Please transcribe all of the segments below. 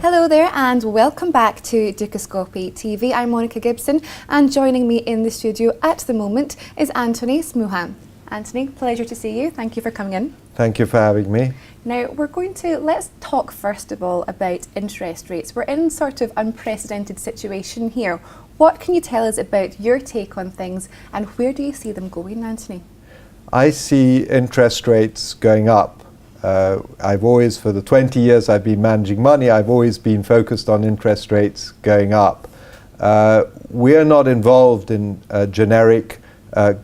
Hello there and welcome back to Dukascopy TV. I'm Monica Gibson and joining me in the studio at the moment is Anthony Smouha. Anthony, pleasure to see you. Thank you for coming in. Thank you for having me. Now let's talk first of all about interest rates. We're in sort of unprecedented situation here. What can you tell us about your take on things and where do you see them going, Anthony? I see interest rates going up. I've always, for the 20 years I've been managing money, I've always been focused on interest rates going up. We're not involved in generic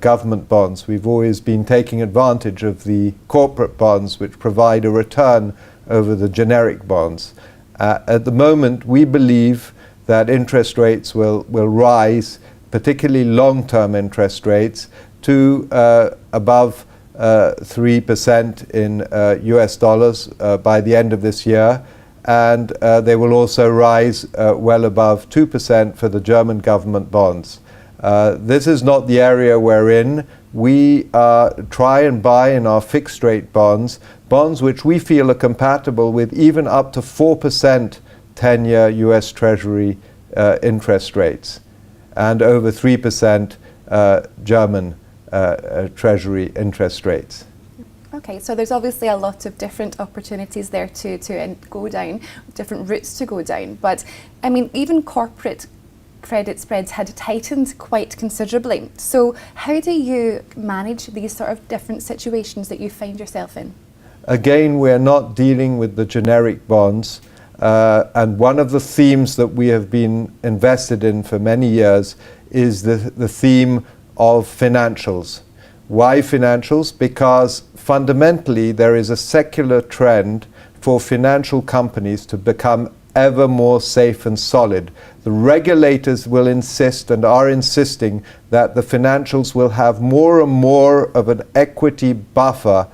government bonds. We've always been taking advantage of the corporate bonds which provide a return over the generic bonds. At the moment, we believe that interest rates will rise, particularly long-term interest rates, to above 3% in US dollars by the end of this year, and they will also rise well above 2% for the German government bonds. This is not the area we're in. We try and buy in our fixed rate bonds which we feel are compatible with even up to 4% 10-year US Treasury interest rates and over 3% German Treasury interest rates. Okay, so there's obviously a lot of different opportunities there to go down, different routes to go down. But I mean, even corporate credit spreads had tightened quite considerably. So how do you manage these sort of different situations that you find yourself in? Again, we're not dealing with the generic bonds. And one of the themes that we have been invested in for many years is the theme of financials. Why financials? Because fundamentally there is a secular trend for financial companies to become ever more safe and solid. The regulators will insist and are insisting that the financials will have more and more of an equity buffer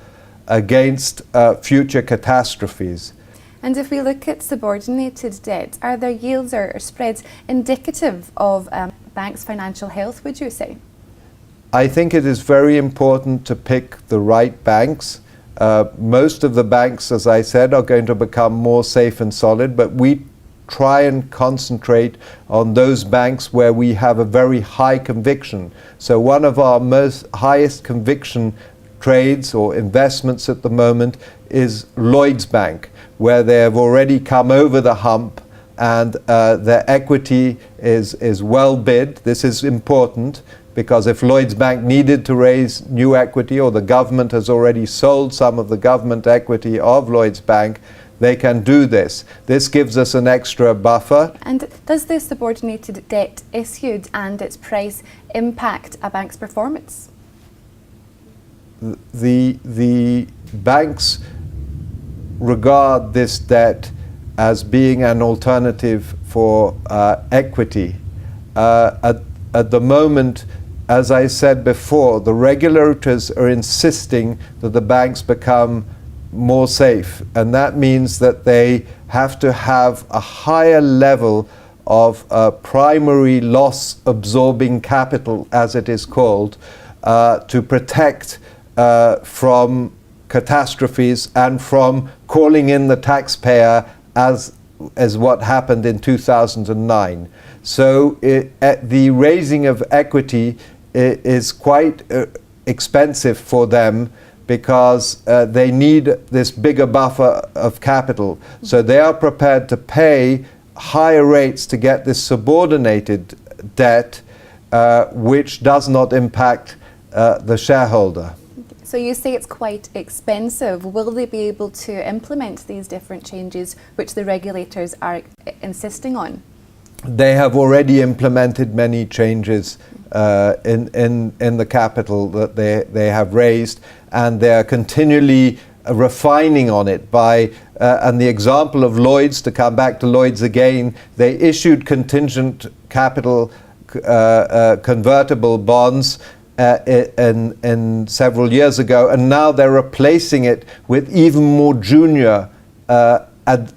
against future catastrophes. And if we look at subordinated debt, are their yields or spreads indicative of banks' financial health, would you say? I think it is very important to pick the right banks. Most of the banks, as I said, are going to become more safe and solid, but we try and concentrate on those banks where we have a very high conviction. So one of our highest conviction trades or investments at the moment is Lloyds Bank, where they have already come over the hump and their equity is well bid. This is important because if Lloyds Bank needed to raise new equity, or the government has already sold some of the government equity of Lloyds Bank, they can do this. This gives us an extra buffer. And does the subordinated debt issued and its price impact a bank's performance? The banks regard this debt as being an alternative for equity. At the moment, as I said before, the regulators are insisting that the banks become more safe, and that means that they have to have a higher level of primary loss absorbing capital, as it is called, to protect from catastrophes and from calling in the taxpayer as what happened in 2009. So the raising of equity is quite expensive for them because they need this bigger buffer of capital. So they are prepared to pay higher rates to get this subordinated debt, which does not impact the shareholder. So you say it's quite expensive. Will they be able to implement these different changes which the regulators are insisting on? They have already implemented many changes in the capital that they have raised, and they are continually refining on it by, and the example of Lloyds, to come back to Lloyds again, they issued contingent capital convertible bonds in several years ago, and now they're replacing it with even more junior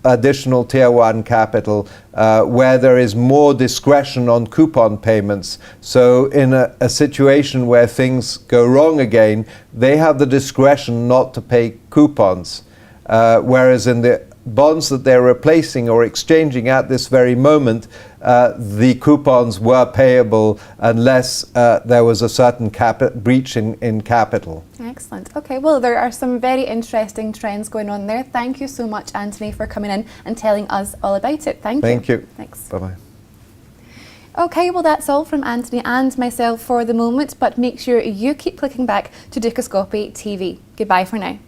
additional Tier 1 capital, where there is more discretion on coupon payments. So in a situation where things go wrong again, they have the discretion not to pay coupons. Whereas in the bonds that they're replacing or exchanging at this very moment, the coupons were payable unless there was a certain breach in capital. Excellent. Okay, well, there are some very interesting trends going on there. Thank you so much, Anthony, for coming in and telling us all about it. Thank you. Thank you. Thanks. Bye-bye. Okay, well, that's all from Anthony and myself for the moment, but make sure you keep clicking back to Dukascopy TV. Goodbye for now.